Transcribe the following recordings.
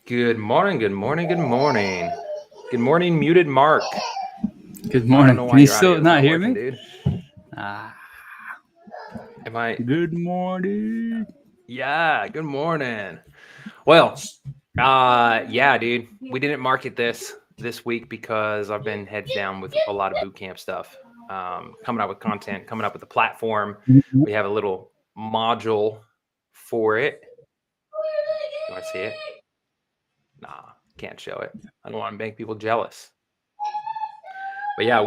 Good morning, good morning, good morning. Good morning, muted Mark. Good I don't morning. know Can why you your still audio's not not hear working, me? dude. Ah, Am I? good morning. Yeah, good morning. Well, yeah, dude. We didn't market this week because I've been heads down with a lot of boot camp stuff. Coming out with content, coming up with a platform. We have a little module for it. You want to see it? Nah, can't show it. I don't want to make people jealous. But yeah,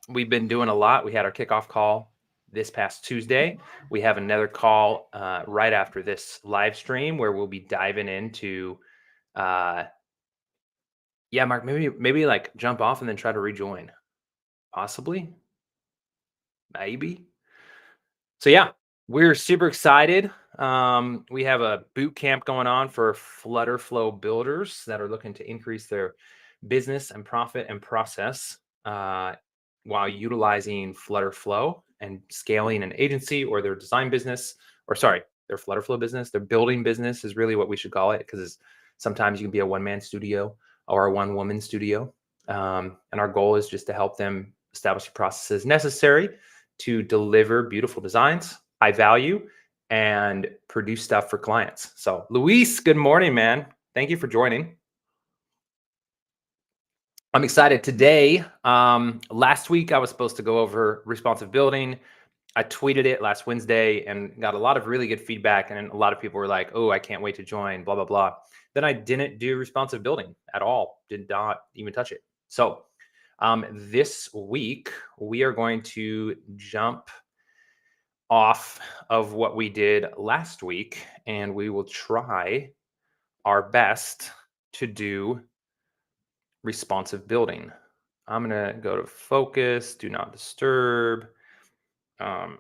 we've been doing a lot. We had our kickoff call this past Tuesday. We have another call right after this live stream where we'll be diving into yeah, Mark, maybe like jump off and then try to rejoin. Possibly. Maybe. So yeah, we're super excited. We have a boot camp going on for FlutterFlow builders that are looking to increase their business and profit and process while utilizing FlutterFlow and scaling an agency or their design business, or sorry, their FlutterFlow business, their building business is really what we should call it, because sometimes you can be a one-man studio or a one-woman studio. And our goal is just to help them establish the processes necessary to deliver beautiful designs, high value, and produce stuff for clients. So, Luis, good morning, man. Thank you for joining. I'm excited today. Last week, I was supposed to go over responsive building. I tweeted it last Wednesday and got a lot of really good feedback. And a lot of people were like, oh, I can't wait to join, blah, blah, blah. Then I didn't do responsive building at all, did not even touch it. So, this week, we are going to jump off of what we did last week, and we will try our best to do responsive building. I'm going to go to focus, do not disturb. Yeah,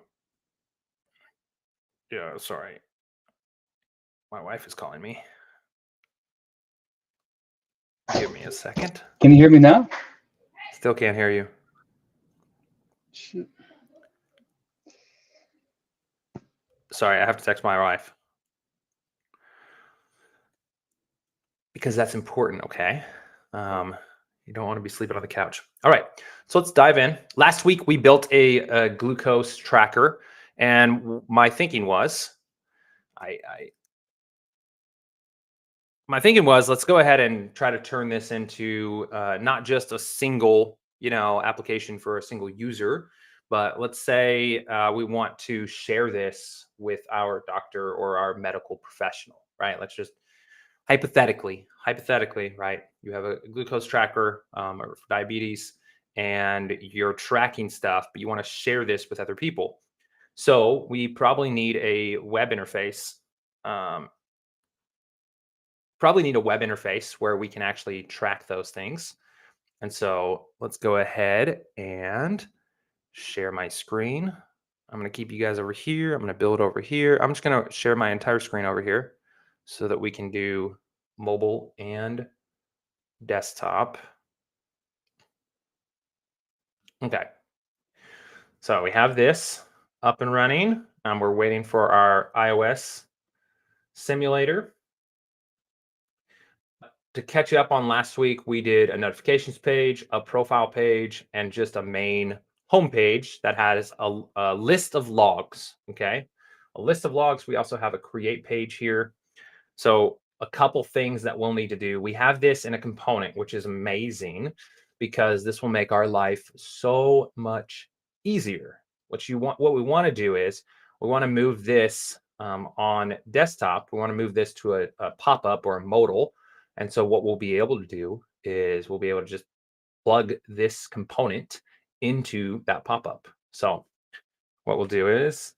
sorry. My wife is calling me. Give me a second. Can you hear me now? Still can't hear you. Shoot. Sorry, I have to text my wife. Because that's important, okay? You don't want to be sleeping on the couch. All right, so let's dive in. Last week, we built a glucose tracker, and my thinking was, my thinking was, let's go ahead and try to turn this into not just a single, application for a single user, but let's say we want to share this with our doctor or our medical professional, right? Let's just hypothetically, right? You have a glucose tracker or for diabetes, and you're tracking stuff, but you want to share this with other people. So we probably need a web interface. Where we can actually track those things. And so let's go ahead and share my screen. I'm going to keep you guys over here. I'm going to build over here. I'm just going to share my entire screen over here so that we can do mobile and desktop. Okay. So we have this up and running. We're waiting for our iOS simulator. To catch up on last week, we did a notifications page, a profile page, and just a main homepage that has a list of logs. Okay. A list of logs. We also have a create page here. So, a couple things that we'll need to do. We have this in a component, which is amazing because this will make our life so much easier. What we want to do is we want to move this on desktop. We want to move this to a pop-up or a modal. And so what we'll be able to do is we'll be able to just plug this component into that pop-up. So what we'll do is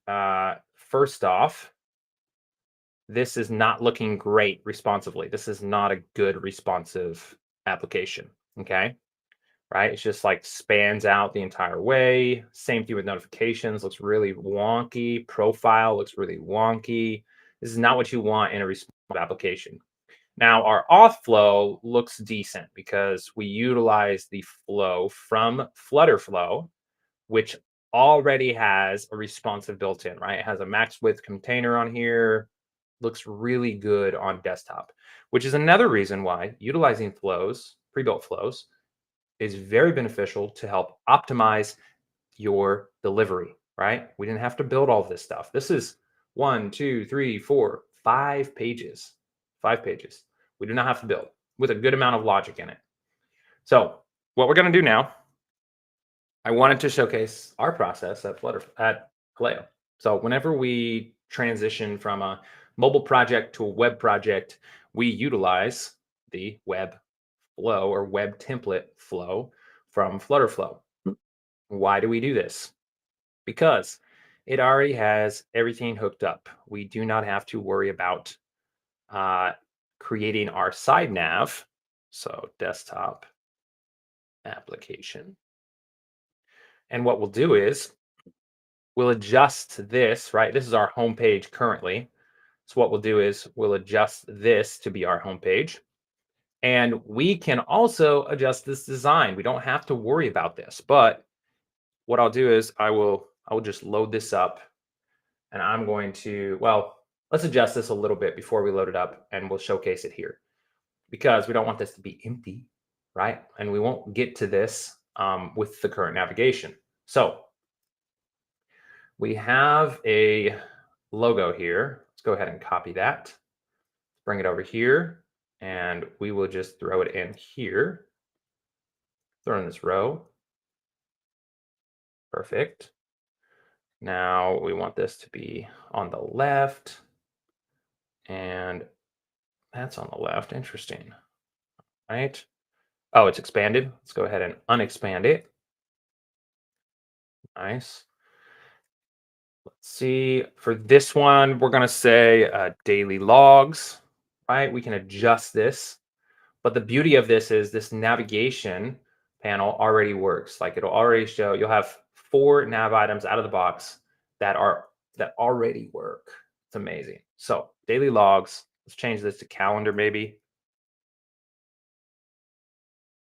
first off, this is not looking great responsively. This is not a good responsive application. Okay. Right. It's just like spans out the entire way. Same thing with notifications. Looks really wonky. Profile looks really wonky. This is not what you want in a responsive application. Now, our auth flow looks decent because we utilize the flow from FlutterFlow, which already has a responsive built in, right? It has a max width container on here. looks really good on desktop, which is another reason why utilizing flows, pre-built flows, is very beneficial to help optimize your delivery, right? We didn't have to build all of this stuff. This is 5 pages. 5 pages. We do not have to build with a good amount of logic in it. So what we're going to do now, I wanted to showcase our process at Kaleo. So whenever we transition from a mobile project to a web project, we utilize the web flow or web template flow from FlutterFlow. Why do we do this? Because it already has everything hooked up. We do not have to worry about uh, creating our side nav. So desktop application. And what we'll do is we'll adjust this, right? This is our home page currently. So what we'll do is we'll adjust this to be our home page. And we can also adjust this design. We don't have to worry about this. But what I'll do is I will just load this up, and I'm going to, well, let's adjust this a little bit before we load it up, and we'll showcase it here because we don't want this to be empty, right? And we won't get to this with the current navigation. So we have a logo here. Let's go ahead and copy that. Bring it over here, and we will just throw it in here. Throw in this row. Perfect. Now we want this to be on the left, and that's on the left. Interesting. Right? Oh, it's expanded. Let's go ahead and unexpand it. Nice. Let's see. For this one, we're going to say daily logs, right? We can adjust this. But the beauty of this is this navigation panel already works. Like it'll already show, you'll have 4 nav items out of the box that already work. It's amazing. So daily logs, let's change this to calendar maybe.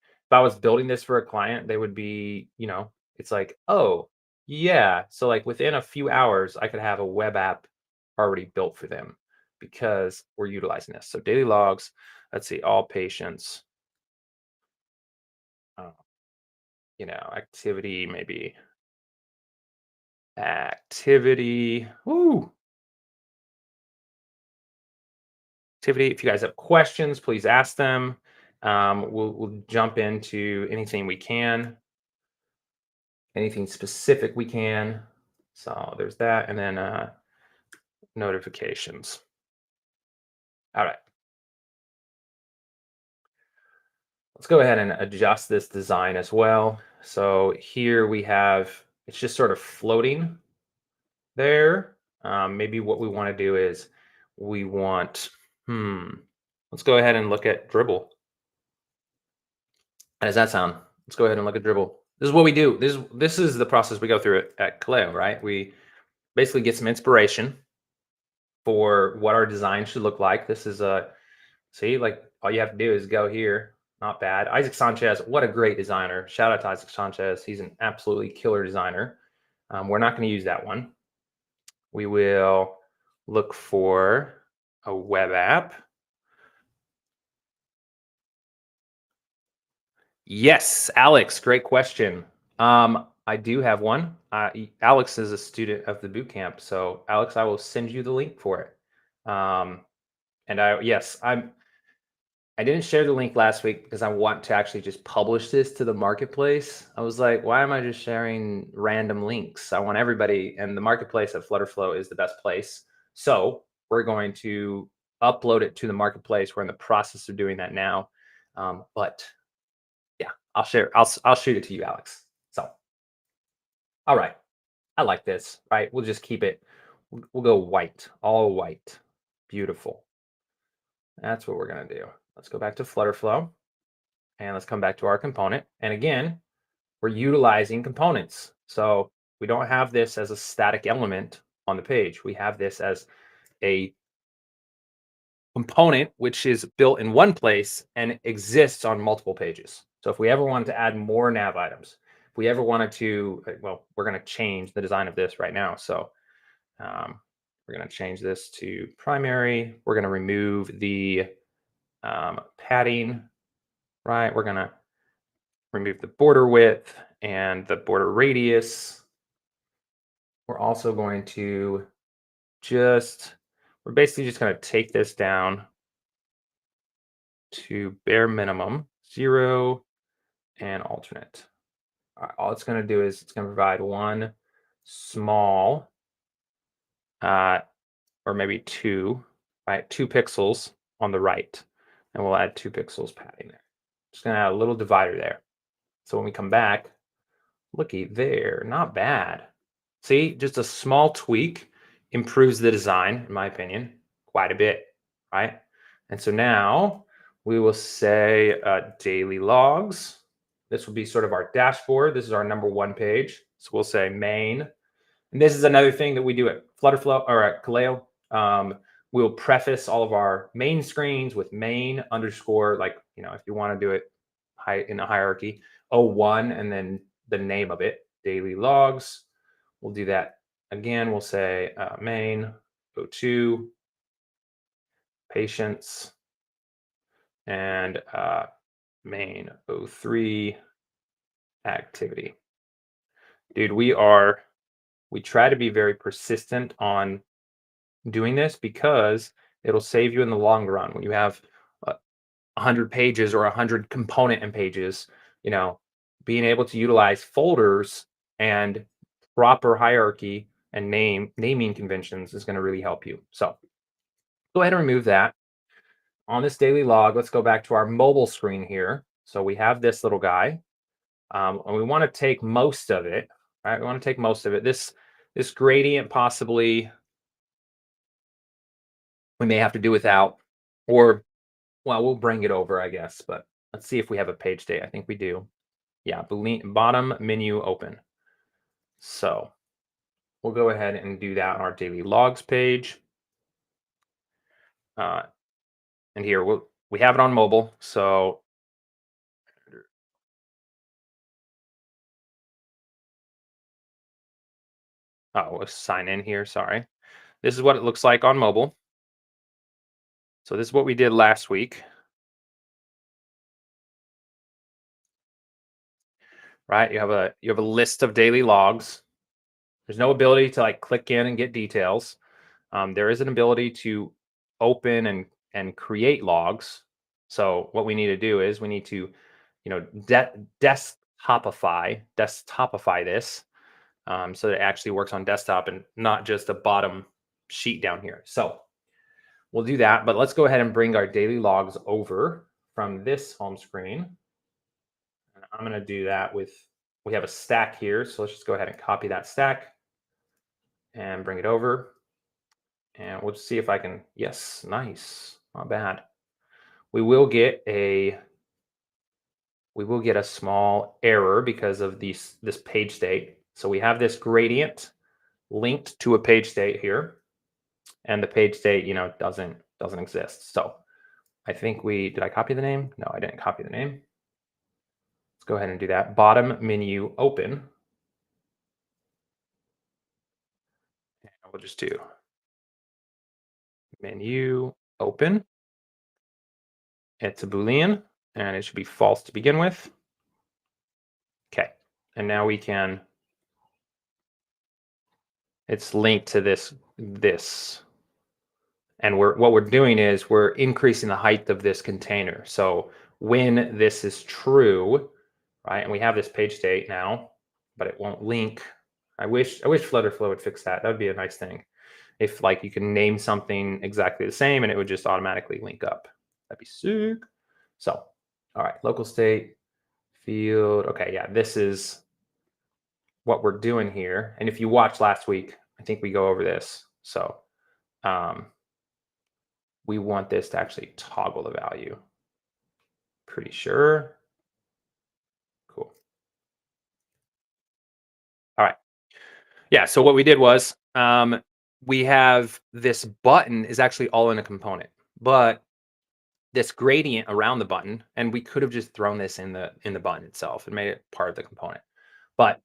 If I was building this for a client, they would be, it's like, oh, yeah. So like within a few hours, I could have a web app already built for them because we're utilizing this. So daily logs, let's see, all patients, activity, maybe activity. Woo. Activity. If you guys have questions, please ask them. We'll jump into anything we can. Anything specific we can. So there's that, and then notifications. All right. Let's go ahead and adjust this design as well. So here we have, it's just sort of floating there. Maybe what we want to do is we want, let's go ahead and look at Dribble. How does that sound? Let's go ahead and look at Dribble. This is what we do. This is the process we go through at Kaleo, right? We basically get some inspiration for what our design should look like. This is see, like all you have to do is go here. Not bad. Isaac Sanchez, what a great designer. Shout out to Isaac Sanchez. He's an absolutely killer designer. We're not going to use that one. We will look for a web app. Yes, Alex, great question. I do have one. Alex is a student of the boot camp, so Alex, I will send you the link for it. And I didn't share the link last week because I want to actually just publish this to the marketplace. I was like, why am I just sharing random links? I want everybody, and the marketplace at FlutterFlow is the best place. So we're going to upload it to the marketplace. We're in the process of doing that now. But yeah, I'll share. I'll shoot it to you, Alex. So, all right, I like this. Right, we'll just keep it. We'll go white, all white, beautiful. That's what we're gonna do. Let's go back to FlutterFlow, and let's come back to our component. And again, we're utilizing components. So we don't have this as a static element on the page. We have this as a component which is built in one place and exists on multiple pages. So if we ever wanted to add more nav items, if we ever wanted to, well, we're going to change the design of this right now. So we're We're going to change this to primary. We're going to remove the padding, right? We're going to remove the border width and the border radius. We're also going to we're basically just going to take this down to bare minimum, 0 and alternate. All it's going to do is it's going to provide one small, or maybe two, right? 2 pixels on the right, and we'll add 2 pixels padding there. Just going to add a little divider there. So when we come back, looky there, not bad. See, just a small tweak improves the design, in my opinion, quite a bit, right? And so now we will say daily logs. This will be sort of our dashboard. This is our #1 page. So we'll say main. And this is another thing that we do at FlutterFlow or at Kaleo. We'll preface all of our main screens with main underscore, like, if you want to do it in a hierarchy, 01, and then the name of it, daily logs. We'll do that again. We'll say main 02, patients, and main 03, activity. Dude, we try to be very persistent on doing this because it'll save you in the long run. When you have 100 pages or 100 component and pages, being able to utilize folders and proper hierarchy and naming conventions is going to really help you. So go ahead and remove that. On this daily log, let's go back to our mobile screen here. So we have this little guy, and we want to take most of it, right? We want to take most of it. This gradient possibly we may have to do without, or, well, we'll bring it over, I guess. But let's see if we have a page date. I think we do. Yeah, bottom menu open. So we'll go ahead and do that on our daily logs page. And here we have it on mobile. So let's sign in here. Sorry. This is what it looks like on mobile. So this is what we did last week. Right? You have a list of daily logs. There's no ability to like click in and get details. There is an ability to open and create logs. So what we need to do is we need to, desktopify this, so that it actually works on desktop and not just a bottom sheet down here. So we'll do that, but let's go ahead and bring our daily logs over from this home screen. And I'm going to do that we have a stack here. So let's just go ahead and copy that stack and bring it over. And we'll see if I can, yes, nice, not bad. We will get a small error because of this page state. So we have this gradient linked to a page state here, and the page state, doesn't exist. So I think did I copy the name? No, I didn't copy the name. Let's go ahead and do that. Bottom menu open. And we'll just do menu open. It's a Boolean, and it should be false to begin with. Okay, and now it's linked to this, and what we're doing is we're increasing the height of this container. So when this is true, right, and we have this page state now, but it won't link. I wish FlutterFlow would fix that. That would be a nice thing. If like you can name something exactly the same and it would just automatically link up. That'd be sick. So, all right, local state field. Okay, yeah, this is what we're doing here. And if you watched last week, I think we go over this. So we want this to actually toggle the value. Pretty sure. Cool. All right. Yeah, so what we did was we have this button is actually all in a component, but this gradient around the button, and we could have just thrown this in the button itself and made it part of the component. But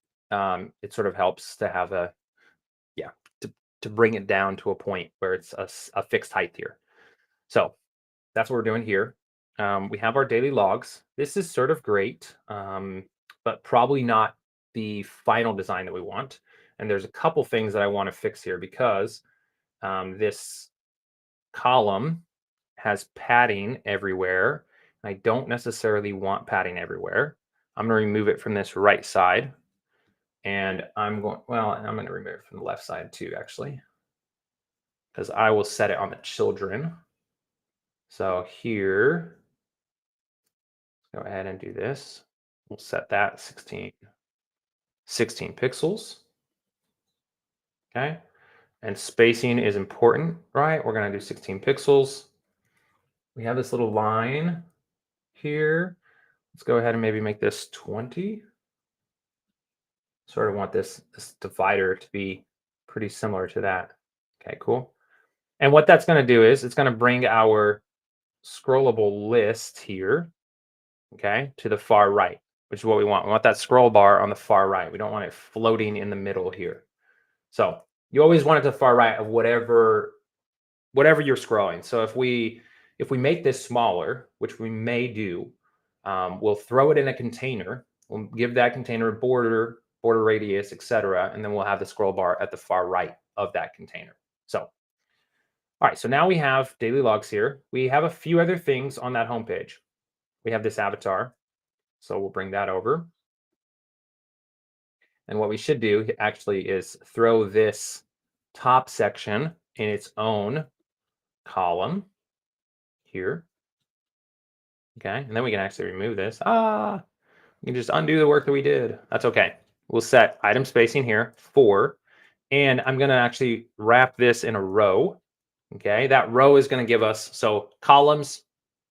it sort of helps to have to to bring it down to a point where it's a fixed height here. So that's what we're doing here. We have our daily logs. This is sort of great, but probably not the final design that we want. And there's a couple things that I want to fix here because this column has padding everywhere. I don't necessarily want padding everywhere. I'm going to remove it from this right side. And I'm going to remove it from the left side too, actually, because I will set it on the children. So here, let's go ahead and do this. We'll set that 16 pixels. Okay. And spacing is important, right? We're going to do 16 pixels. We have this little line here. Let's go ahead and maybe make this 20. Sort of want this divider to be pretty similar to that. Okay, cool. And what that's going to do is it's going to bring our scrollable list here, okay, to the far right, which is what we want. We want that scroll bar on the far right. We don't want it floating in the middle here. So you always want it to the far right of whatever you're scrolling. So if we make this smaller, which we may do, we'll throw it in a container. We'll give that container a border radius, etc., and then we'll have the scroll bar at the far right of that container. So, all right, so now we have daily logs here. We have a few other things on that homepage. We have this avatar, so we'll bring that over. And what we should do actually is throw this top section in its own column here. Okay, and then we can actually remove this. We can just undo the work that we did. That's okay. We'll set item spacing here 4, and I'm going to actually wrap this in a row. Okay, that row is going to give us, so columns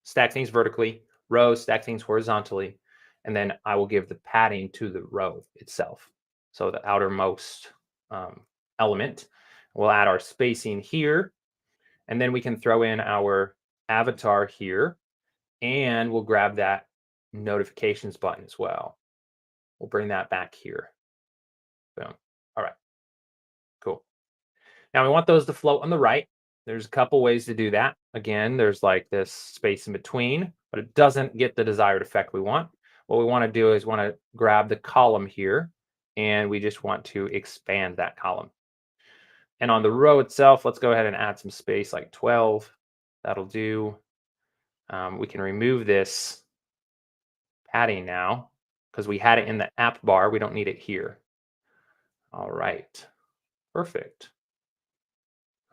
stack things vertically, rows stack things horizontally, and then I will give the padding to the row itself. So the outermost element. We'll add our spacing here, and then we can throw in our avatar here, and we'll grab that notifications button as well. We'll bring that back here. Boom. All right. Cool. Now we want those to float on the right. There's a couple ways to do that. Again, there's like this space in between, but it doesn't get the desired effect we want. What we want to do is want to grab the column here, and we just want to expand that column. And on the row itself, let's go ahead and add some space, like 12. That'll do. We can remove this padding now because we had it in the app bar. We don't need it here. All right. Perfect.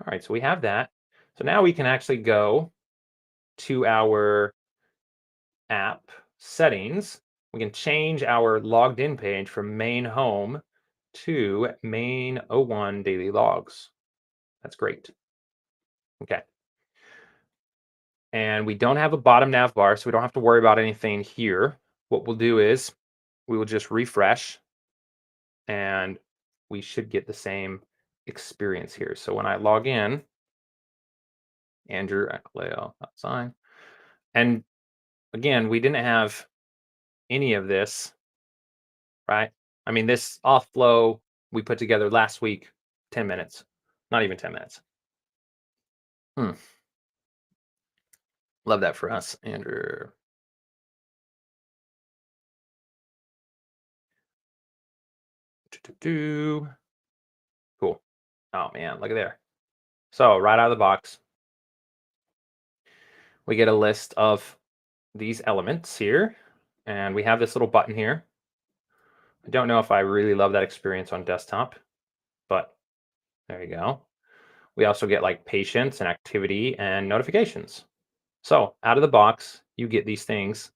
All right, so we have that. So now we can actually go to our app settings. We can change our logged in page from main home to main 01 daily logs. That's great. Okay. And we don't have a bottom nav bar, so we don't have to worry about anything here. What we'll do is we will just refresh, and we should get the same experience here. So when I log in, Andrew Ekleo outside, and again, we didn't have any of this, right? I mean, this off-flow we put together last week, 10 minutes, not even 10 minutes. Love that for us, Andrew. Cool. Oh man, look at there. So right out of the box, we get a list of these elements here, and we have this little button here. I don't know if I really love that experience on desktop, but there you go. We also get like patience and activity and notifications. So out of the box, you get these things.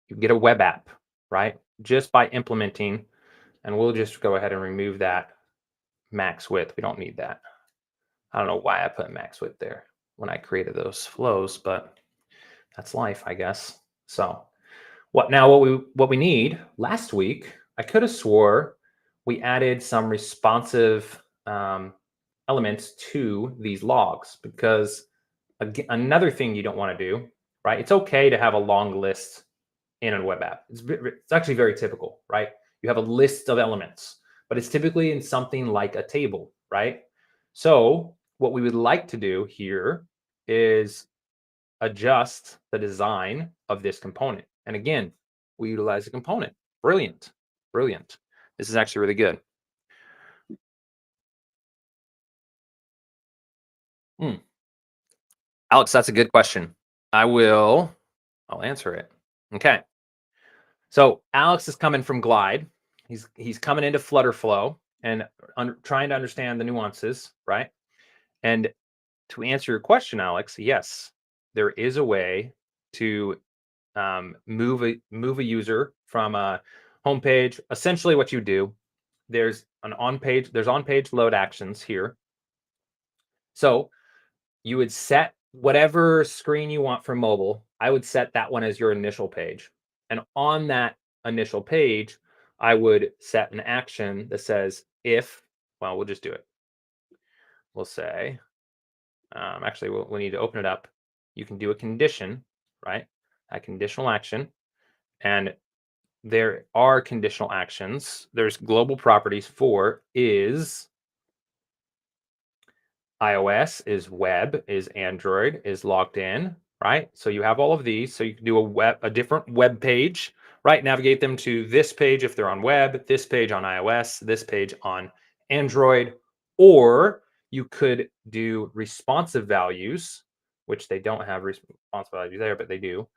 You get a web app, right? Just by implementing, and we'll just go ahead and remove that max width. We don't need that. I don't know why I put max width there when I created those flows, but that's life, I guess. So what we need last week, I could have swore we added some responsive elements to these logs, because another thing you don't want to do, right? It's okay to have a long list in a web app. It's actually very typical, right? You have a list of elements, but it's typically in something like a table, right? So what we would like to do here is adjust the design of this component. And again, we utilize a component. Brilliant. Brilliant. This is actually really good. Hmm. Alex, that's a good question. I'll answer it. Okay. So Alex is coming from Glide. He's coming into FlutterFlow and trying to understand the nuances, right? And to answer your question, Alex, yes, there is a way to move a user from a homepage. Essentially, what you do, there's on page load actions here. So you would set whatever screen you want for mobile. I would set that one as your initial page. And on that initial page, I would set an action that says if, well, we'll just do it. We'll say, actually, we'll need to open it up. You can do a condition, right? A conditional action. And there are conditional actions. There's global properties for is iOS, is web, is Android, is logged in, right? So you have all of these. So you can do a different web page, right? Navigate them to this page if they're on web, this page on iOS, this page on Android, or you could do responsive values, which they don't have responsive values there, but they do.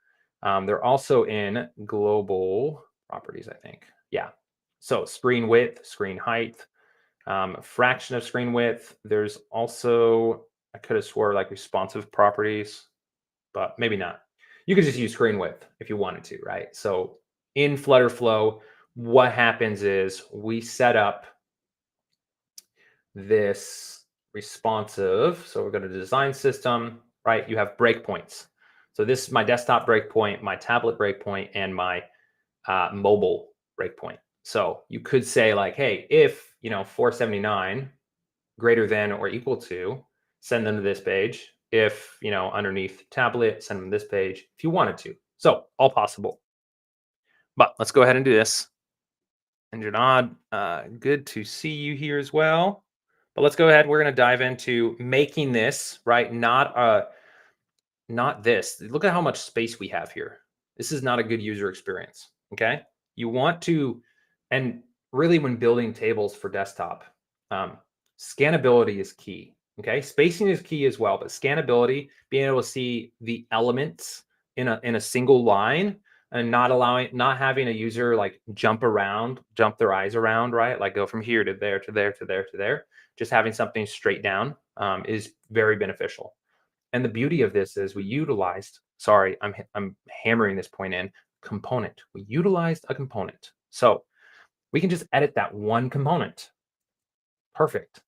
They're also in global properties, I think. Yeah. So screen width, screen height, fraction of screen width. There's also, I could have swore like responsive properties, but maybe not. You could just use screen width if you wanted to, right? So in FlutterFlow, what happens is we set up this responsive. So we're going to design system, right? You have breakpoints. So this is my desktop breakpoint, my tablet breakpoint, and my mobile breakpoint. So you could say like, hey, if 479 greater than or equal to, send them to this page. If underneath tablet, send them to this page if you wanted to. So all possible. But let's go ahead and do this. And Janad, good to see you here as well. But let's go ahead. We're going to dive into making this right, not this. Look at how much space we have here. This is not a good user experience. Okay. You want to, and really when building tables for desktop, um, scannability is key. Okay. Spacing is key as well, but scannability, being able to see the elements in a single line and not having a user like jump their eyes around, right? Like go from here to there, to there, to there, to there. Just having something straight down is very beneficial. And the beauty of this is we utilized, sorry, I'm hammering this point in, component. We utilized a component. So we can just edit that one component. Perfect.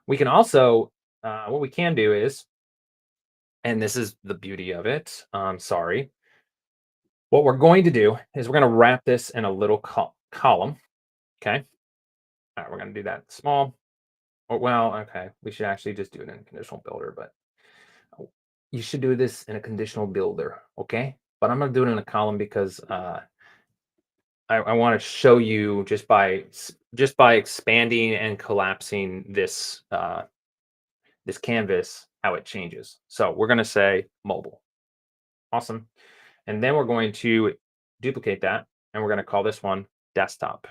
We can also, what we can do is, and this is the beauty of it, sorry. What we're going to do is we're going to wrap this in a little column. Okay. All right, we're going to do that small. Or, well, okay. We should actually just do it in a conditional builder, but you should do this in a conditional builder, okay? But I'm gonna do it in a column because I want to show you just by expanding and collapsing this this canvas how it changes. So we're gonna say mobile, awesome, and then we're going to duplicate that and we're gonna call this one desktop.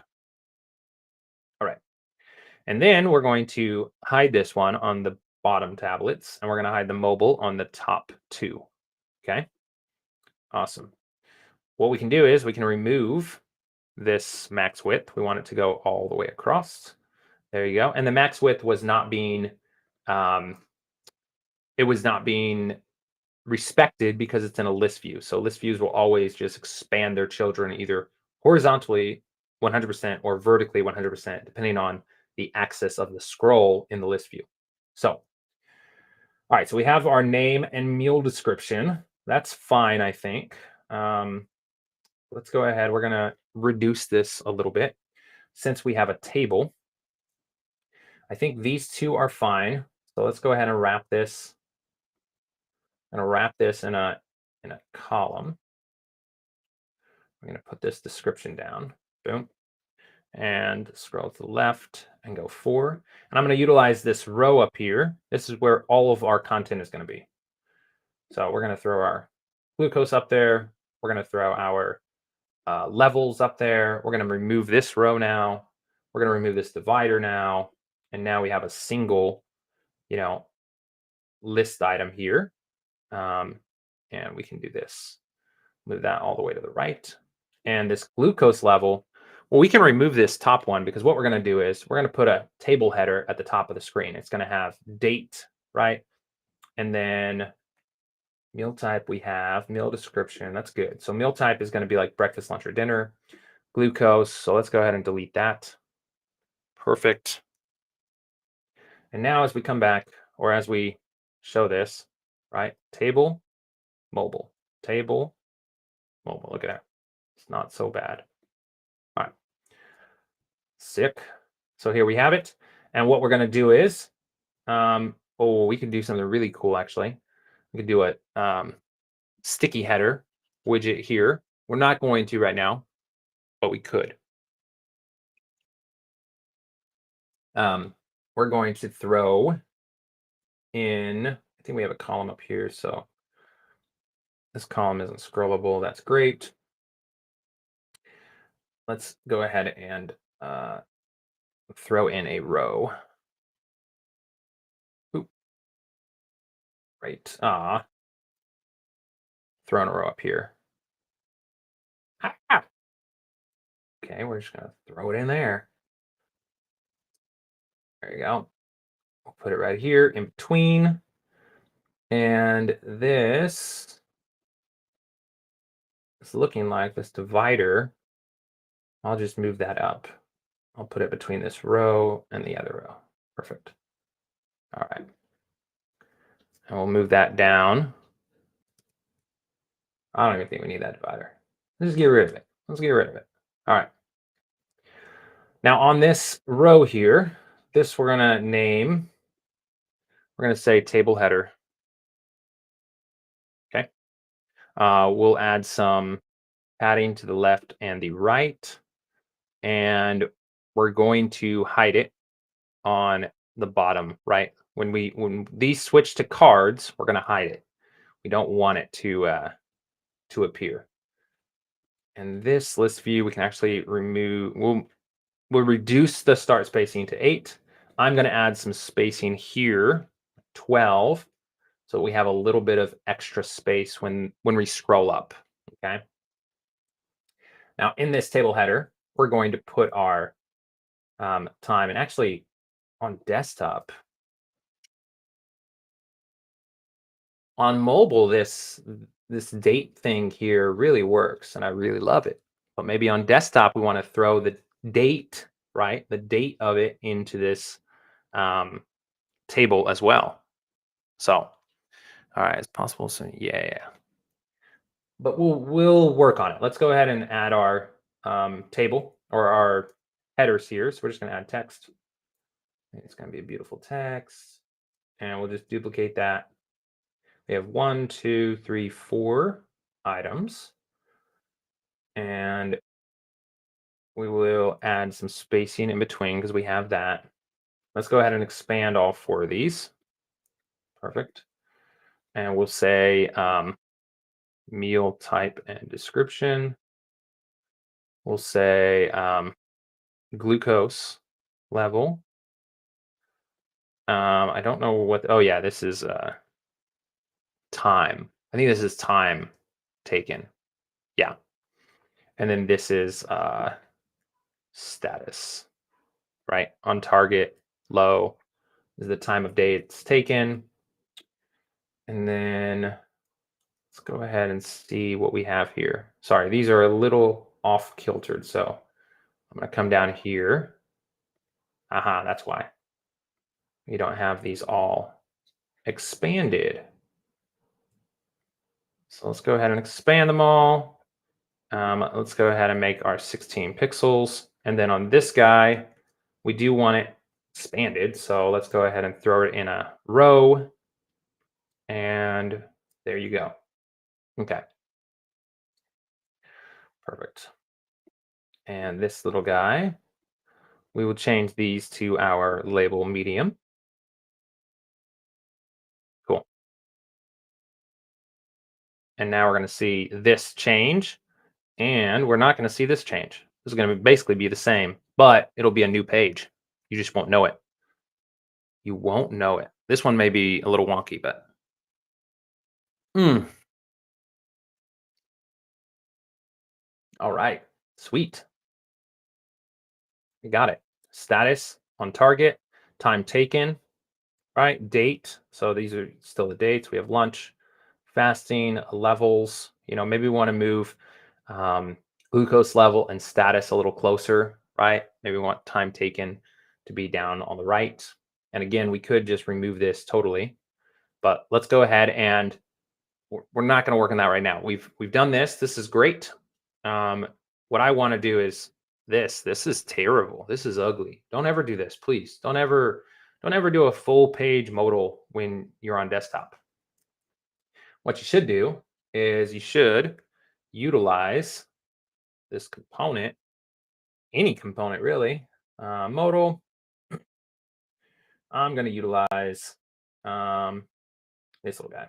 All right, and then we're going to hide this one on the bottom tablets and we're gonna hide the mobile on the top two. Okay, awesome. What we can do is we can remove this max width. We want it to go all the way across. There you go. And the max width was not being, um, it was not being respected because it's in a list view. So list views will always just expand their children either horizontally 100% or vertically 100%, depending on the axis of the scroll in the list view. So, all right, so we have our name and meal description. That's fine, I think. Let's go ahead. We're going to reduce this a little bit since we have a table. I think these two are fine. So let's go ahead and wrap this. I'm going to wrap this in a column. I'm going to put this description down. Boom. and scroll to the left and go 4. And I'm going to utilize this row up here. This is where all of our content is going to be. So we're going to throw our glucose up there. We're going to throw our levels up there. We're going to remove this row now. We're going to remove this divider now. And now we have a single, list item here. And we can do this. Move that all the way to the right. And this glucose level, well, we can remove this top one because what we're going to do is we're going to put a table header at the top of the screen. It's going to have date, right? And then meal type, we have meal description. That's good. So meal type is going to be like breakfast, lunch, or dinner. Glucose. So let's go ahead and delete that. Perfect. And now as we come back, or as we show this, right? Table, mobile, table, mobile. Look at that. It's not so bad. All right. Sick. So here we have it. And what we're going to do is, we can do something really cool, actually. We can do a sticky header widget here. We're not going to right now, but we could. We're going to throw in, I think we have a column up here. So this column isn't scrollable. That's great. Let's go ahead and throw in a row. Oop. Right. Throw in a row up here. Ah. Okay, we're just going to throw it in there. There you go. We'll put it right here in between. And this is looking like this divider. I'll just move that up. I'll put it between this row and the other row. Perfect. All right. And we'll move that down. I don't even think we need that divider. Let's just get rid of it. Let's get rid of it. All right. Now on this row here, this we're going to name, we're going to say table header. Okay. We'll add some padding to the left and the right. And we're going to hide it on the bottom right. When these switch to cards, we're going to hide it. We don't want it to appear. And this list view, we can actually remove. We'll reduce the start spacing to 8. I'm going to add some spacing here, 12, so we have a little bit of extra space when we scroll up. Okay. Now in this table header, we're going to put our time, and actually on desktop. On mobile, this date thing here really works, and I really love it. But maybe on desktop, we want to throw the date, right? The date of it into this table as well. So, all right, it's possible. So yeah. But we'll work on it. Let's go ahead and add our table or our headers here. So we're just going to add text. It's going to be a beautiful text, and we'll just duplicate that. We have 1, 2, 3, 4 items, and we will add some spacing in between because we have that. Let's go ahead and expand all 4 of these. Perfect. And we'll say meal type and description. We'll say glucose level. I don't know what. Oh yeah, this is time. I think this is time taken. Yeah. And then this is status, right? On target, low is the time of day it's taken. And then let's go ahead and see what we have here. Sorry, these are a little off kiltered. So I'm going to come down here. Aha, that's why. You don't have these all expanded. So let's go ahead and expand them all. Let's go ahead and make our 16 pixels. And then on this guy, we do want it expanded. So let's go ahead and throw it in a row. And there you go. Okay. Perfect. And this little guy, We will change these to our label medium. Cool. And now we're going to see this change, and we're not going to see this change. This is going to basically be the same, but it'll be a new page. You just won't know it. You won't know it. This one may be a little wonky, but all right, sweet. You got it. Status on target, time taken, right? Date. So these are still the dates. We have lunch, fasting, levels. Maybe we want to move um, glucose level and status a little closer, right? Maybe we want time taken to be down on the right. And again, we could just remove this totally, but let's go ahead and we're not going to work on that right now. We've done this. This is great. Um, what I want to do is this. This is terrible. This is ugly. Don't ever do this, please. Don't ever do a full page modal when you're on desktop. What you should do is you should utilize this component, any component really. Modal. I'm going to utilize this little guy.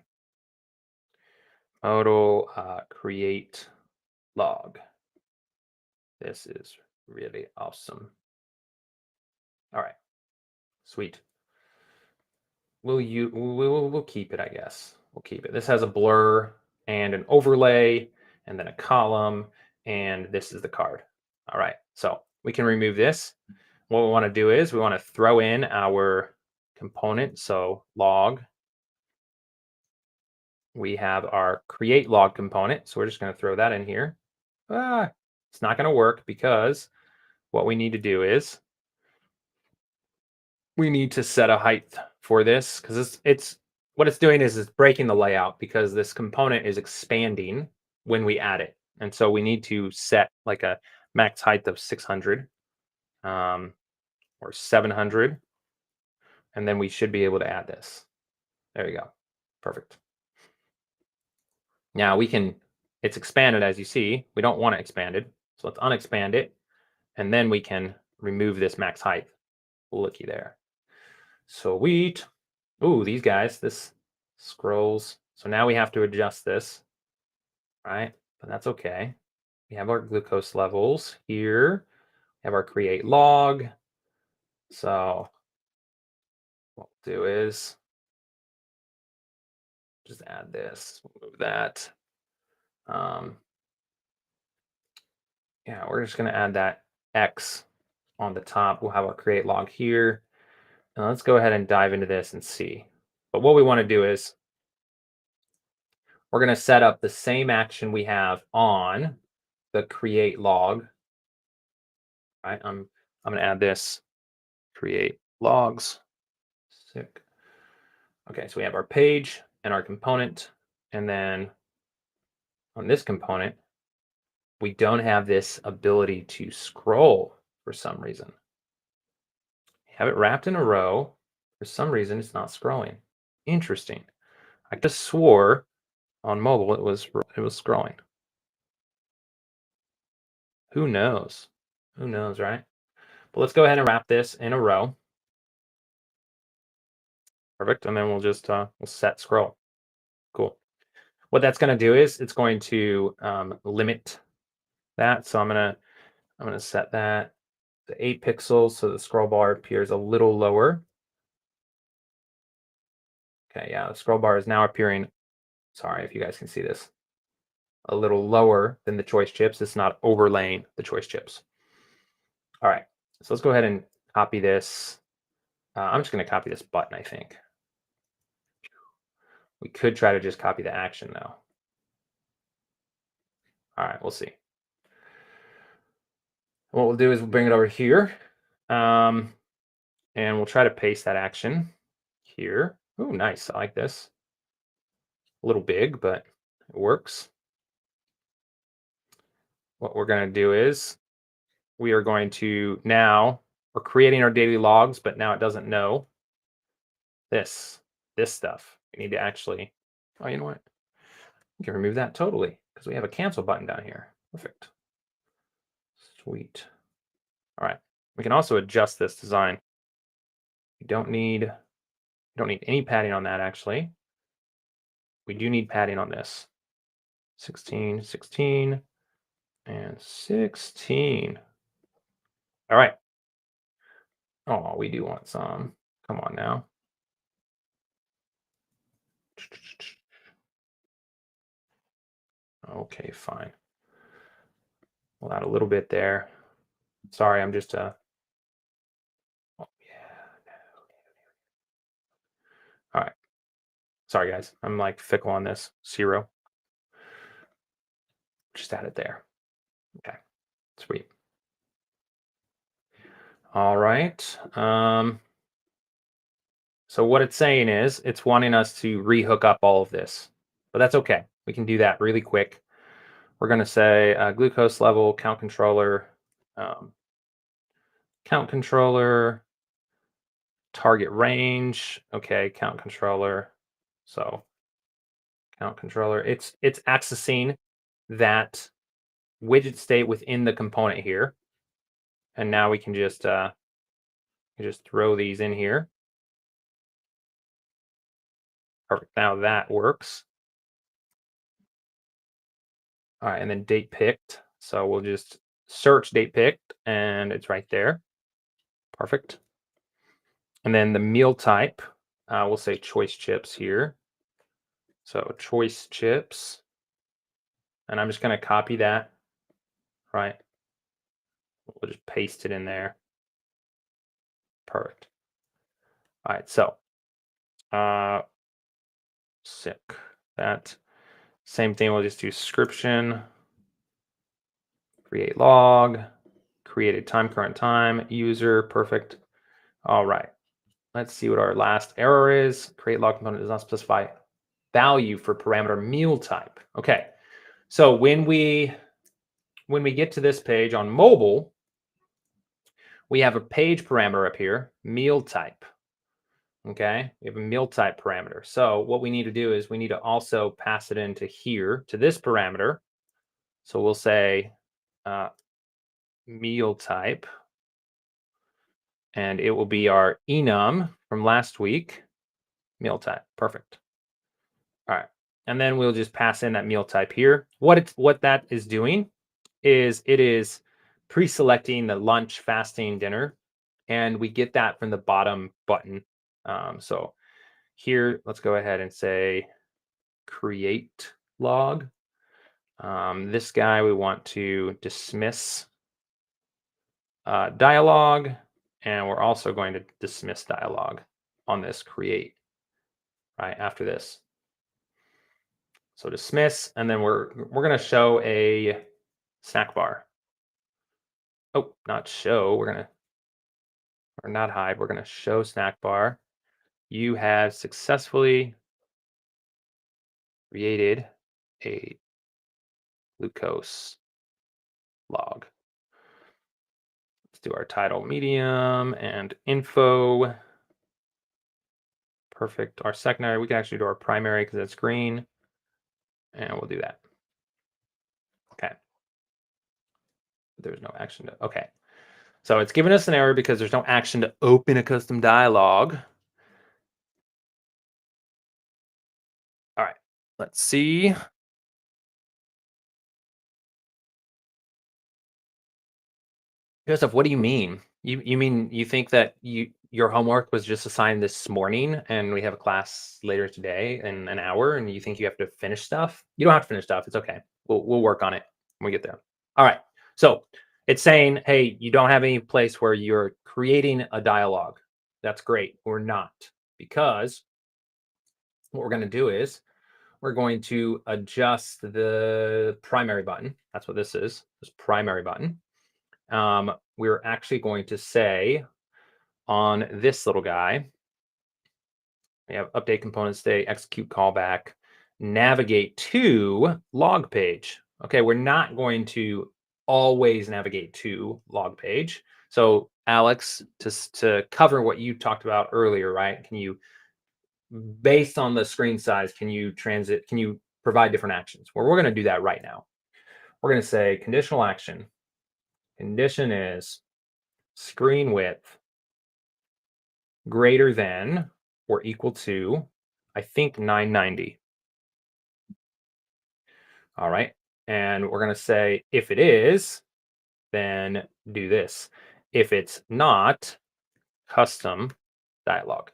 Modal create log. This is really awesome. All right, sweet. We'll keep it, I guess. We'll keep it. This has a blur and an overlay, and then a column, and this is the card. All right, so we can remove this. What we want to do is we want to throw in our component. So log. We have our create log component. So we're just going to throw that in here. It's not going to work because what we need to do is we need to set a height for this because it's what it's doing is it's breaking the layout because this component is expanding when we add it. And so we need to set like a max height of 600 or 700. And then we should be able to add this. There you go. Perfect. Now it's expanded as you see. We don't want it expanded. So let's unexpand it. And then we can remove this max height. Looky there. Sweet. Ooh, these guys, this scrolls. So now we have to adjust this, right? But that's okay. We have our glucose levels here. We have our create log. So what we'll do is just add this, move that. Yeah, we're just going to add that X on the top. We'll have our create log here. Now let's go ahead and dive into this and see. But what we want to do is we're going to set up the same action we have on the create log. Right, I'm going to add this create logs. Sick. Okay, so we have our page and our component, and then on this component, we don't have this ability to scroll for some reason. Have it wrapped in a row. For some reason, it's not scrolling. Interesting. I just swore on mobile it was scrolling. Who knows? Who knows, right? But let's go ahead and wrap this in a row. Perfect. And then we'll just we'll set scroll. Cool. What that's going to do is it's going to limit that. So I'm gonna set that to 8 pixels so the scroll bar appears a little lower. Okay, yeah, the scroll bar is now appearing. Sorry if you guys can see this. A little lower than the choice chips. It's not overlaying the choice chips. All right, so let's go ahead and copy this. I'm just going to copy this button, I think. We could try to just copy the action, though. All right, we'll see. What we'll do is we'll bring it over here, and we'll try to paste that action here. Oh, nice. I like this. A little big, but it works. What we're going to do is we are going to we're creating our daily logs, but now it doesn't know this stuff. We need to actually, oh, you know what? We can remove that totally because we have a cancel button down here. Perfect. Sweet. All right. We can also adjust this design. We don't need any padding on that, actually. We do need padding on this. 16, 16, and 16. All right. Oh, we do want some. Come on now. Okay, fine. We'll add a little bit there. Sorry, I'm just oh, yeah. All right. Sorry, guys. I'm like fickle on this. 0. Just add it there. Okay. Sweet. All right. So what it's saying is it's wanting us to rehook up all of this, but that's okay. We can do that really quick. We're going to say glucose level, count controller, target range. Okay, count controller. So count controller. It's accessing that widget state within the component here, and now we can just throw these in here. Perfect. Now that works. All right, and then date picked. So we'll just search date picked, and it's right there. Perfect. And then the meal type, we'll say choice chips here. So choice chips, and I'm just going to copy that, right? We'll just paste it in there. Perfect. All right, so sick. That same thing. We'll just do description, create log, create a time current time user. Perfect. All right. Let's see what our last error is. Create log component does not specify value for parameter meal type. Okay. So when we get to this page on mobile, we have a page parameter up here, meal type. Okay, we have a meal type parameter. So what we need to do is we need to also pass it into here to this parameter. So we'll say meal type, and it will be our enum from last week, meal type. Perfect. All right, and then we'll just pass in that meal type here. What that is doing is it is pre-selecting the lunch, fasting, dinner, and we get that from the bottom button. So here, let's go ahead and say create log. This guy, we want to dismiss dialog, and we're also going to dismiss dialog on this create, right, after this. So dismiss, and then we're going to show a snack bar. Oh, not show. Or not hide. We're going to show snack bar. You have successfully created a glucose log. Let's do our title medium and info. Perfect. Our secondary, we can actually do our primary because it's green. And we'll do that. Okay. There's no action to, okay. So it's giving us an error because there's no action to open a custom dialog. All right, let's see. Joseph, what do you mean? You mean you think that your homework was just assigned this morning and we have a class later today in an hour and you think you have to finish stuff? You don't have to finish stuff. It's okay. We'll work on it when we get there. All right. So it's saying, hey, you don't have any place where you're creating a dialogue. That's great. We're not, because what we're going to do is we're going to adjust the primary button. That's what this is, this primary button. We're actually going to say on this little guy, we have update component state, execute callback, navigate to log page. Okay, we're not going to always navigate to log page. So Alex, to cover what you talked about earlier, right? Can you, based on the screen size, can you provide different actions? Well, we're going to do that right now. We're going to say conditional action. Condition is screen width greater than or equal to, I think, 990. All right. And we're going to say if it is, then do this. If it's not, custom dialog.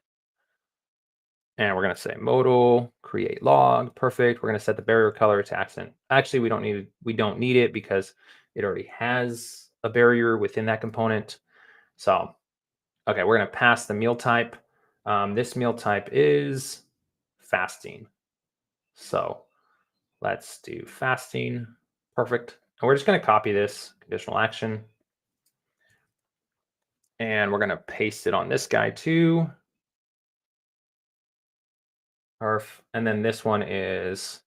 And we're going to say modal, create log. Perfect. We're going to set the barrier color to accent. Actually, we don't need it because it already has a barrier within that component. So, okay, we're going to pass the meal type. This meal type is fasting. So let's do fasting. Perfect. And we're just going to copy this conditional action. And we're going to paste it on this guy too. And then this one is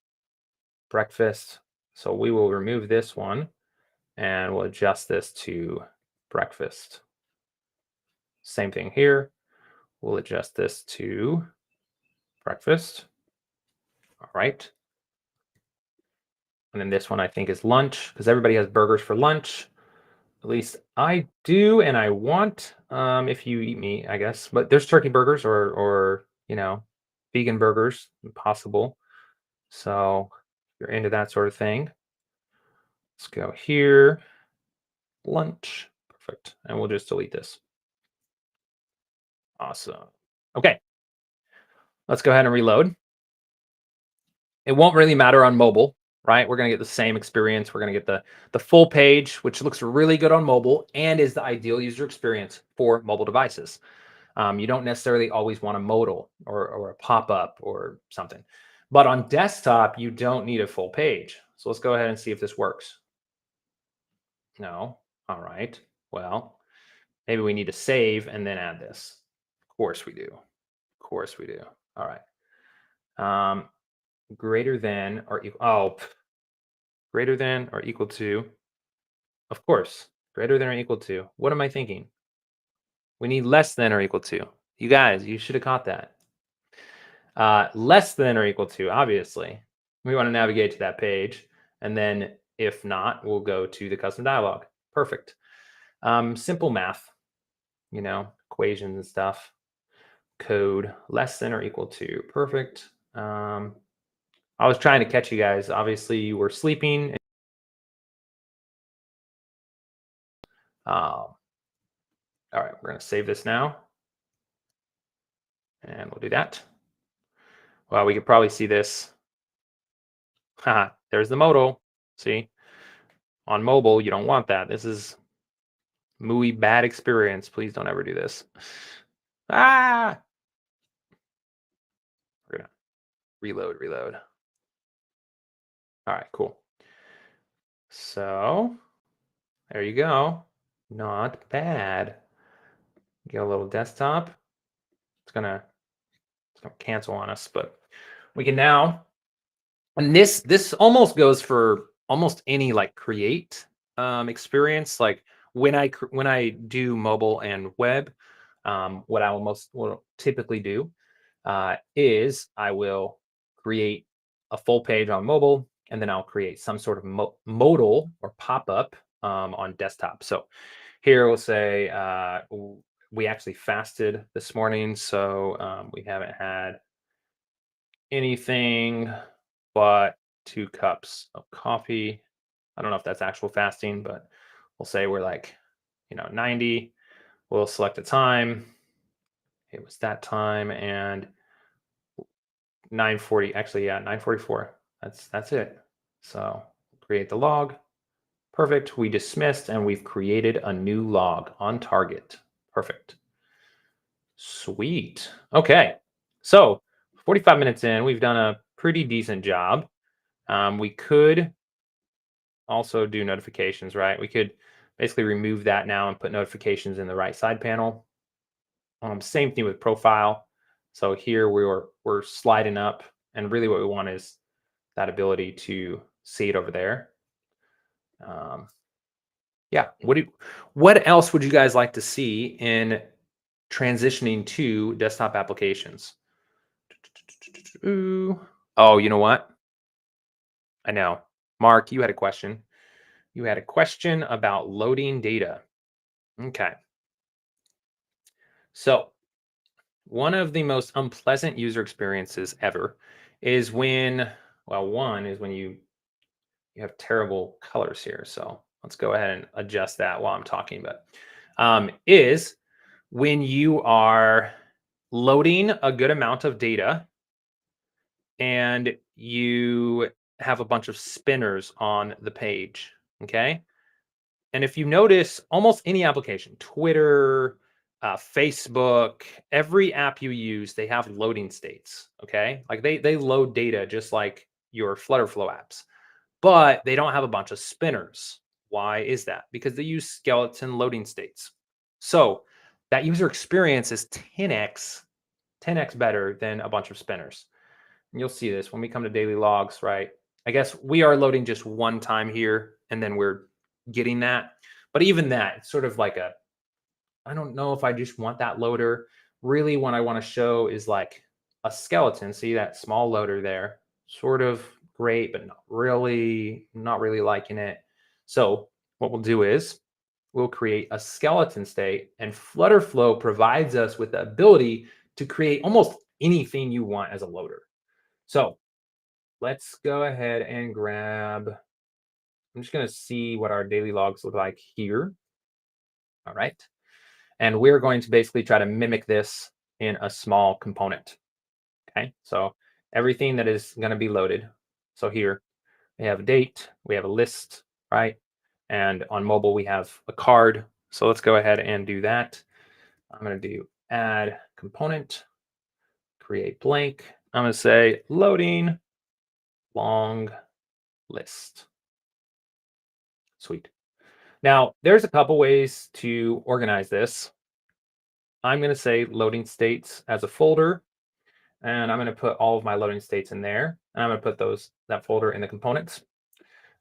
breakfast. So we will remove this one and we'll adjust this to breakfast. Same thing here. We'll adjust this to breakfast. All right. And then this one I think is lunch because everybody has burgers for lunch. At least I do, and I want if you eat meat, I guess. But there's turkey burgers or vegan burgers possible. So if you're into that sort of thing. Let's go here. Lunch. Perfect. And we'll just delete this. Awesome. Okay. Let's go ahead and reload. It won't really matter on mobile, right? We're going to get the same experience. We're going to get the full page, which looks really good on mobile and is the ideal user experience for mobile devices. You don't necessarily always want a modal or a pop-up or something. But on desktop, you don't need a full page. So let's go ahead and see if this works. No. All right. Well, maybe we need to save and then add this. Of course we do. Of course we do. All right. Greater than or equal. Greater than or equal to. Of course. Greater than or equal to. What am I thinking? We need less than or equal to. You guys, you should have caught that. Less than or equal to, obviously. We want to navigate to that page. And then if not, we'll go to the custom dialog. Perfect. Simple math, equations and stuff. Code less than or equal to. Perfect. I was trying to catch you guys. Obviously, you were sleeping. All right, we're going to save this now. And we'll do that. Well, we could probably see this. Haha, there's the modal. See? On mobile, you don't want that. This is muy bad experience. Please don't ever do this. Ah! We're going to reload. All right, cool. So there you go. Not bad. Get a little desktop. It's gonna cancel on us, but we can now. And this almost goes for almost any like create experience. Like when I do mobile and web, what I will typically do is I will create a full page on mobile, and then I'll create some sort of modal or pop-up on desktop. So here we'll say we actually fasted this morning, so we haven't had anything but 2 cups of coffee. I don't know if that's actual fasting, but we'll say we're like 90. We'll select a time. It was that time, and 9:40. Actually, yeah, 9:44. That's it. So create the log. Perfect. We dismissed and we've created a new log on target. Perfect. Sweet. Okay. So 45 minutes in, we've done a pretty decent job. We could also do notifications, right? We could basically remove that now and put notifications in the right side panel. Same thing with profile. So here we're sliding up, and really what we want is that ability to see it over there. Yeah. What else would you guys like to see in transitioning to desktop applications? Oh, you know what? I know. Mark, you had a question. You had a question about loading data. Okay. So, one of the most unpleasant user experiences ever is when, well, one is when you have terrible colors here. So let's go ahead and adjust that while I'm talking. But is when you are loading a good amount of data and you have a bunch of spinners on the page. Okay. And if you notice, almost any application, Twitter, Facebook, every app you use, they have loading states. Okay. Like they load data just like your FlutterFlow apps, but they don't have a bunch of spinners. Why is that? Because they use skeleton loading states. So that user experience is 10x better than a bunch of spinners. And you'll see this when we come to daily logs, right? I guess we are loading just one time here and then we're getting that. But even that, it's sort of like I don't know if I just want that loader. Really, what I want to show is like a skeleton. See that small loader there? Sort of great, but not really liking it. So what we'll do is we'll create a skeleton state, and FlutterFlow provides us with the ability to create almost anything you want as a loader. So let's go ahead and grab, I'm just going to see what our daily logs look like here. All right. And we're going to basically try to mimic this in a small component. Okay. So everything that is going to be loaded. So here we have a date, we have a list, right? And on mobile, we have a card. So let's go ahead and do that. I'm going to do add component, create blank. I'm going to say loading long list. Sweet. Now, there's a couple ways to organize this. I'm going to say loading states as a folder, and I'm going to put all of my loading states in there. And I'm going to put that folder in the components.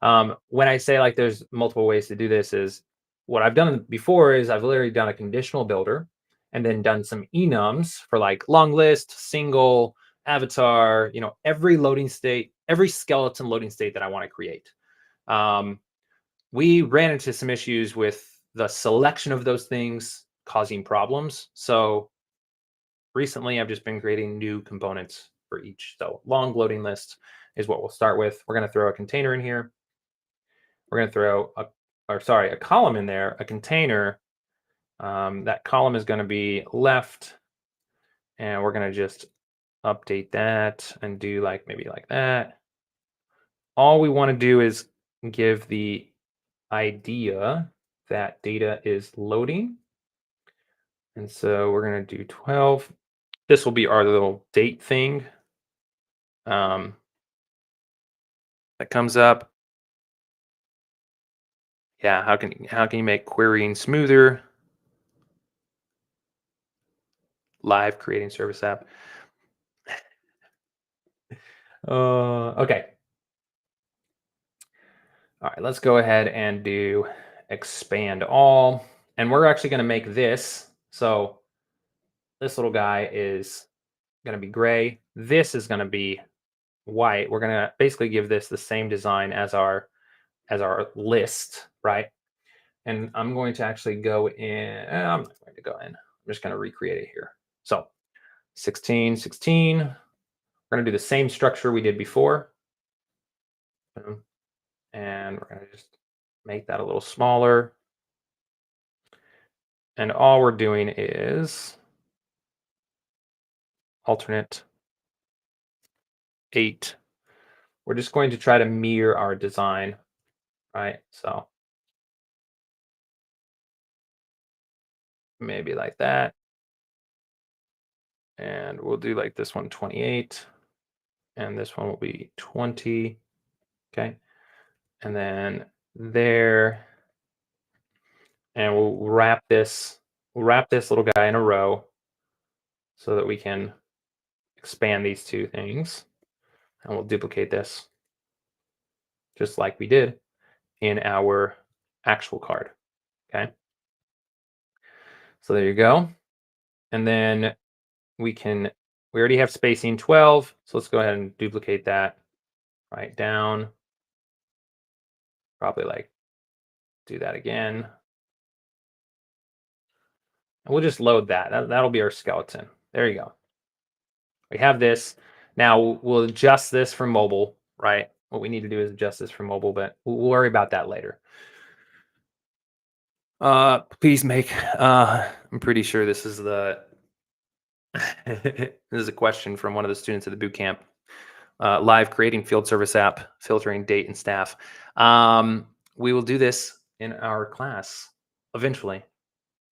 When I say like there's multiple ways to do this, is what I've done before is I've literally done a conditional builder and then done some enums for like long list, single, avatar, every loading state, every skeleton loading state that I want to create. We ran into some issues with the selection of those things causing problems. So recently I've just been creating new components for each. So long loading list is what we'll start with. We're going to throw a container in here. We're going to throw a column in there, a container. That column is going to be left, and we're going to just update that and do like maybe like that. All we want to do is give the idea that data is loading. And so we're going to do 12. This will be our little date thing that comes up. Yeah, how can you make querying smoother? Live creating service app. Okay. All right, let's go ahead and do expand all. And we're actually going to make this. So this little guy is going to be gray. This is going to be white. We're going to basically give this the same design as our list, right? And I'm going to actually go in. I'm not going to go in. I'm just going to recreate it here. So 16, 16. We're going to do the same structure we did before. And we're going to just make that a little smaller. And all we're doing is alternate 8. We're just going to try to mirror our design, right? So maybe like that. And we'll do like this one 28. And this one will be 20. Okay. And then there. And we'll wrap this little guy in a row so that we can expand these two things. And we'll duplicate this just like we did in our actual card. Okay. So there you go. And then we already have spacing 12. So let's go ahead and duplicate that right down. Probably like do that again. we'll just load that. That'll be our skeleton. There you go. We have this. Now we'll adjust this for mobile, right? What we need to do is adjust this for mobile, but we'll worry about that later. Please make, I'm pretty sure this is the, this is a question from one of the students at the boot camp. Live creating field service app, filtering date and staff. We will do this in our class eventually.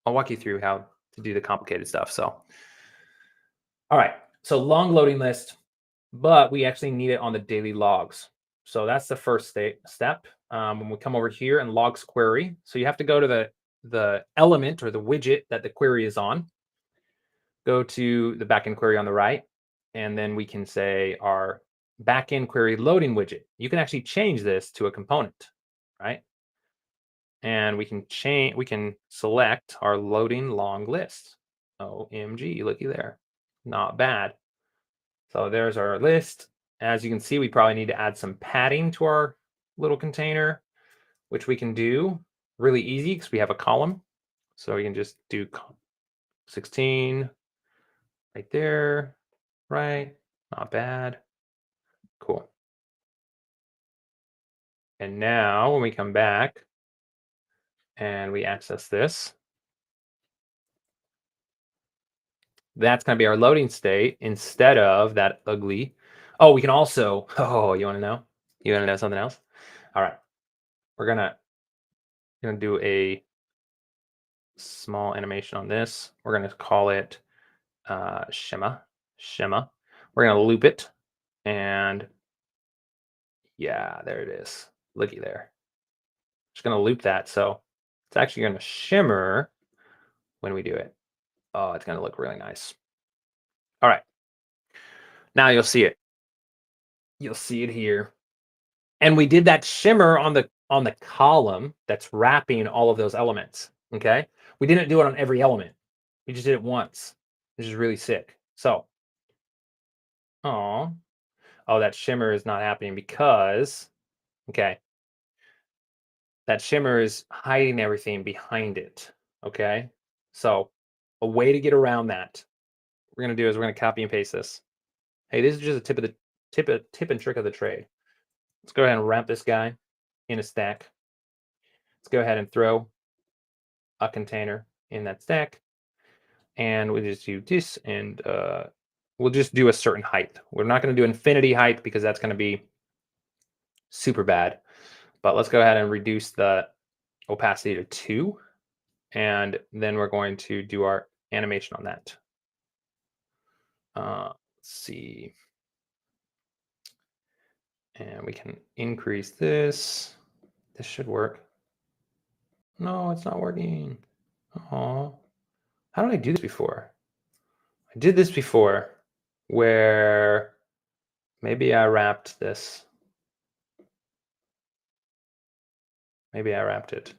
I'll walk you through how to do the complicated stuff. So, all right. So long loading list, but we actually need it on the daily logs. So that's the first step. When we come over here and logs query, so you have to go to the element or the widget that the query is on. Go to the backend query on the right, and then we can say our backend query loading widget. You can actually change this to a component, right? And we can select our loading long list. OMG, looky there. Not bad. So there's our list. As you can see, we probably need to add some padding to our little container, which we can do really easy because we have a column. So we can just do 16 right there, right? Not bad. Cool. And now when we come back and we access this, that's going to be our loading state instead of that ugly. Oh, we can also, oh, you want to know? You want to know something else? All right. We're gonna do a small animation on this. We're going to call it Shema. We're going to loop it. And yeah, there it is. Looky there. Just going to loop that. So it's actually going to shimmer when we do it. Oh, it's going to look really nice. All right. Now you'll see it. You'll see it here. And we did that shimmer on the column that's wrapping all of those elements. Okay. We didn't do it on every element. We just did it once, which is really sick. So, oh, that shimmer is not happening because, okay, that shimmer is hiding everything behind it. Okay. So a way to get around that, what we're going to do is we're going to copy and paste this. Hey, this is just a tip and trick of the trade. Let's go ahead and wrap this guy in a stack. Let's go ahead and throw a container in that stack. And we'll just do this, and we'll just do a certain height. We're not going to do infinity height because that's going to be super bad. But let's go ahead and reduce the opacity to 2. And then we're going to do our animation on that. Let's see. And we can increase this. This should work. No, it's not working. Oh, how did I do this before? I did this before where maybe I wrapped this. Maybe I wrapped it.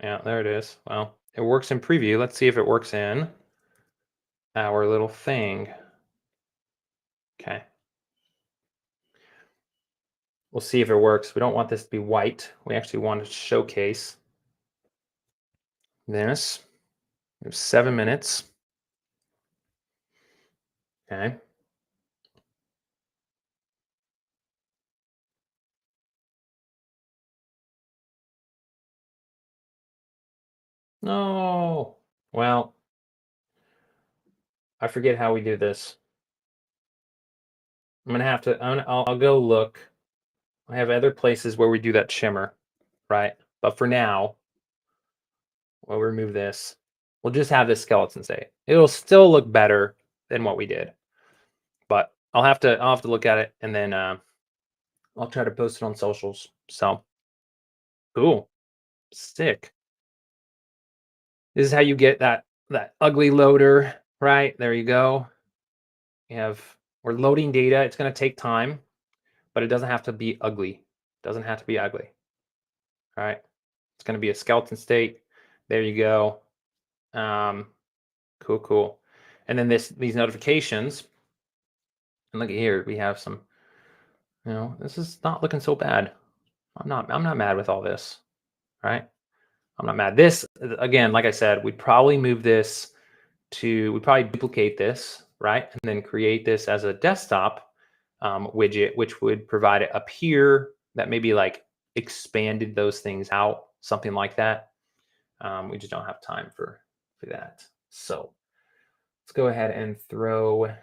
Yeah, there it is. Well, it works in preview. Let's see if it works in our little thing. Okay. We'll see if it works. We don't want this to be white. We actually want to showcase this. We have 7 minutes. Okay. No. Well, I forget how we do this. I'm gonna have to. I'll go look. I have other places where we do that shimmer, right? But for now, we'll remove this. We'll just have this skeleton state. It'll still look better than what we did, but I'll have to look at it, and then I'll try to post it on socials. So cool, sick. This is how you get that ugly loader, right? There you go. We're loading data. It's going to take time, but it doesn't have to be ugly. It doesn't have to be ugly. All right. It's going to be a skeleton state. There you go. Cool. And then these notifications. And look at here. We have some, this is not looking so bad. I'm not mad with all this. Right. I'm not mad. This, again, like I said, we'd probably move this we'd probably duplicate this, right? And then create this as a desktop widget, which would provide it up here that maybe like expanded those things out, something like that. We just don't have time for that. So let's go ahead and throw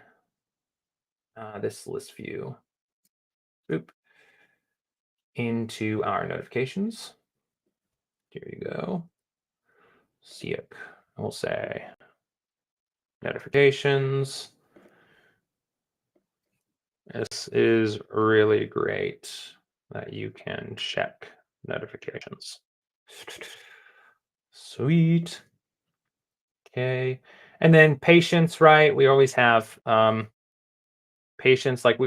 this list view into our notifications. Here you go. See it. We'll say notifications. This is really great that you can check notifications. Sweet. Okay. And then patients, right? We always have patients. Like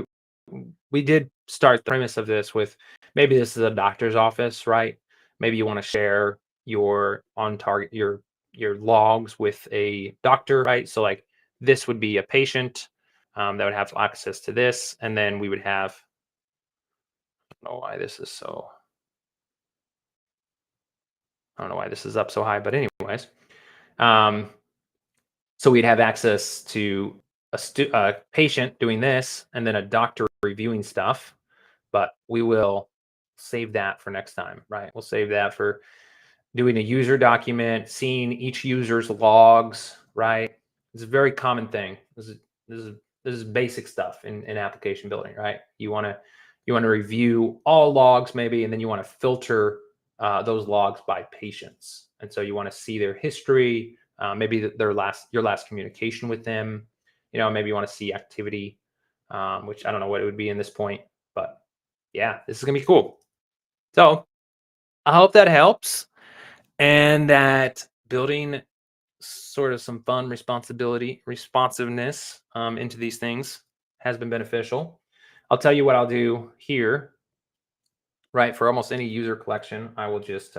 we did start the premise of this with maybe this is a doctor's office, right? Maybe you want to share your on target your logs with a doctor, right? So like this would be a patient that would have access to this, and then we would have. I don't know why this is so. I don't know why this is up so high, but anyways, so we'd have access to a patient doing this, and then a doctor reviewing stuff. But we will save that for next time, right? We'll save that for doing a user document, seeing each user's logs, right? It's a very common thing. This is basic stuff in application building, right? You want to review all logs maybe, and then you want to filter those logs by patients. And so you want to see their history, maybe your last communication with them. Maybe you want to see activity, which I don't know what it would be in this point, but yeah, this is gonna be cool. So I hope that helps, and that building sort of some fun responsiveness into these things has been beneficial. I'll tell you what I'll do here, right? For almost any user collection, I will just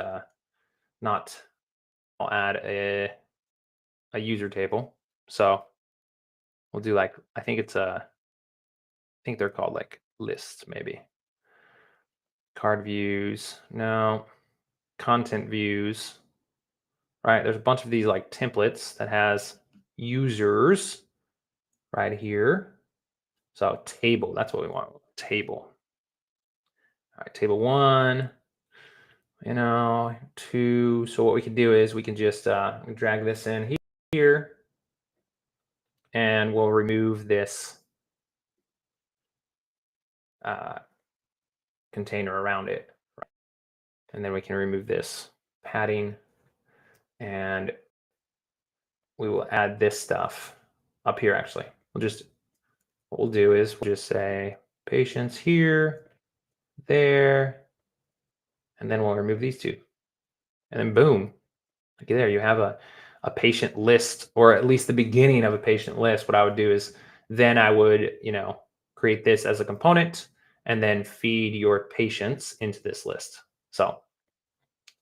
not. I'll add a user table. So we'll do like I think they're called like lists maybe. Card views, no. Content views, right? There's a bunch of these like templates that has users right here. So table, that's what we want. Table. All right, table 1, 2. So what we can do is we can just drag this in here, and we'll remove this container around it. And then we can remove this padding, and we will add this stuff up here. Actually, what we'll do is we'll just say patients here, there, and then we'll remove these two. And then boom, look there, you have a patient list, or at least the beginning of a patient list. What I would do is then I would, create this as a component and then feed your patients into this list. So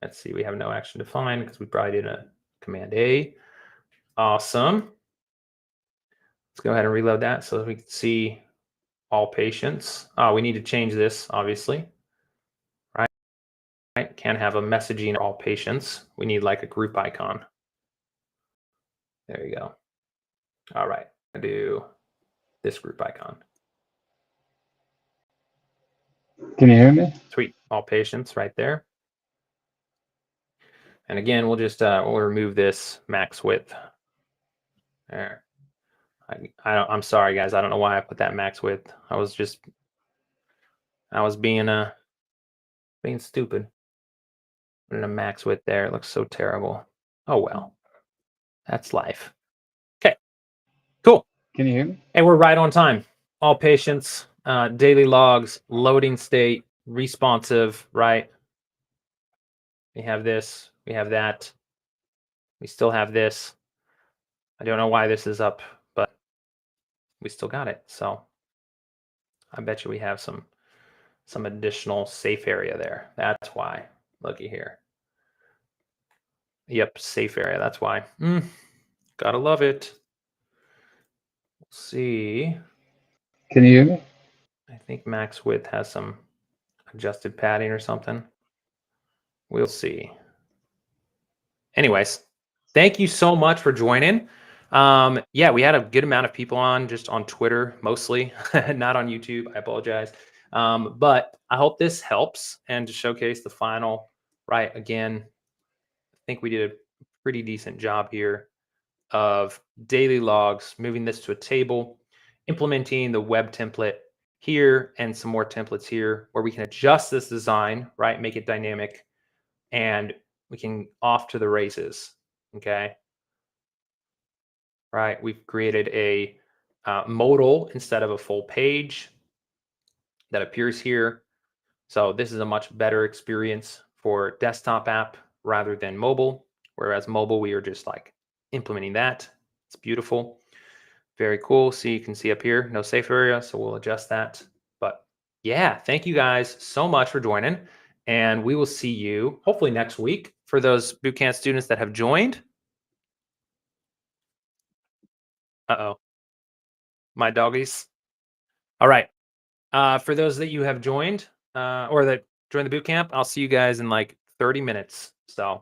let's see, we have no action defined because we probably did a Command A. Awesome. Let's go ahead and reload that so that we can see all patients. We need to change this, obviously. Right? Can't have a messaging all patients. We need like a group icon. There you go. All right, I do this group icon. Can you hear me? Sweet, all patients right there. And again, we'll just we'll remove this max width. There. I'm sorry, guys. I don't know why I put that max width. I was being stupid. Putting a max width there. It looks so terrible. Oh well, that's life. Okay, cool. Can you hear me? And we're right on time. All patients, daily logs, loading state, responsive, right? We have this, we have that. We still have this. I don't know why this is up, but we still got it. So I bet you we have some additional safe area there. That's why. Looky here. Yep, safe area. That's why. Gotta love it. Let's see. Can you hear me? I think max width has some adjusted padding or something. We'll see. Anyways, thank you so much for joining. Yeah, we had a good amount of people on just on Twitter mostly, not on YouTube. I apologize. But I hope this helps and to showcase the final. Right. Again, I think we did a pretty decent job here of daily logs, moving this to a table, implementing the web template here and some more templates here where we can adjust this design, right? Make it dynamic and we can off to the races. Okay. Right. We've created a modal instead of a full page that appears here. So this is a much better experience for desktop app rather than mobile. Whereas mobile, we are just like implementing that. It's beautiful. Very cool. So you can see up here, no safe area. So we'll adjust that. But yeah, thank you guys so much for joining. And we will see you hopefully next week for those bootcamp students that have joined. Uh-oh, my doggies. All right. For those that you have joined or that joined the bootcamp, I'll see you guys in like 30 minutes. So